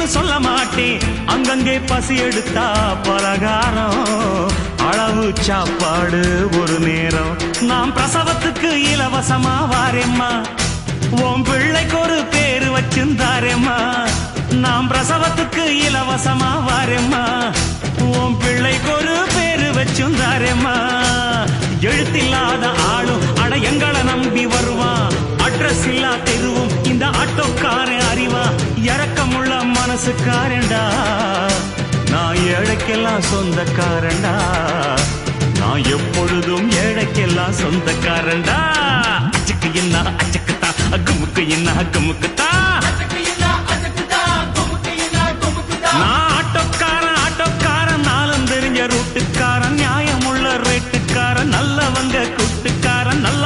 பசின்னு சொல்ல மாட்டேன். அங்கங்கே பசி எடுத்தா பலகாரம், அளவு சாப்பாடு ஒரு நேரம். நாம் பிரசவத்துக்கு இலவசமா வாரேம்மா, உன் பிள்ளைக்கு ஒரு பேரு வச்சிருந்தாரேம்மா. நாம் பிரசவத்துக்கு இலவசமா வாரேம்மா, உன் பிள்ளைக்கு ஒரு பேரு வச்சிருந்தாரேம்மா. எழுத்தில்லாத ஆளும் அட எங்களை நம்பி வருவான், அட்ரஸ் இல்லா தெருவும் இந்த ஆட்டோக்காரன் அறிவா. இறக்கமுள்ள மனசுக்காரண்டா, நான் ஏழைக்கெல்லாம் சொந்தக்காரண்டா, நான் எப்பொழுதும் ஏழைக்கெல்லாம் சொந்தக்காரண்டா. அச்சுக்கு என்ன அச்சுக்குத்தா, அக்குமுக்கு என்ன அக்குமுக்குத்தா.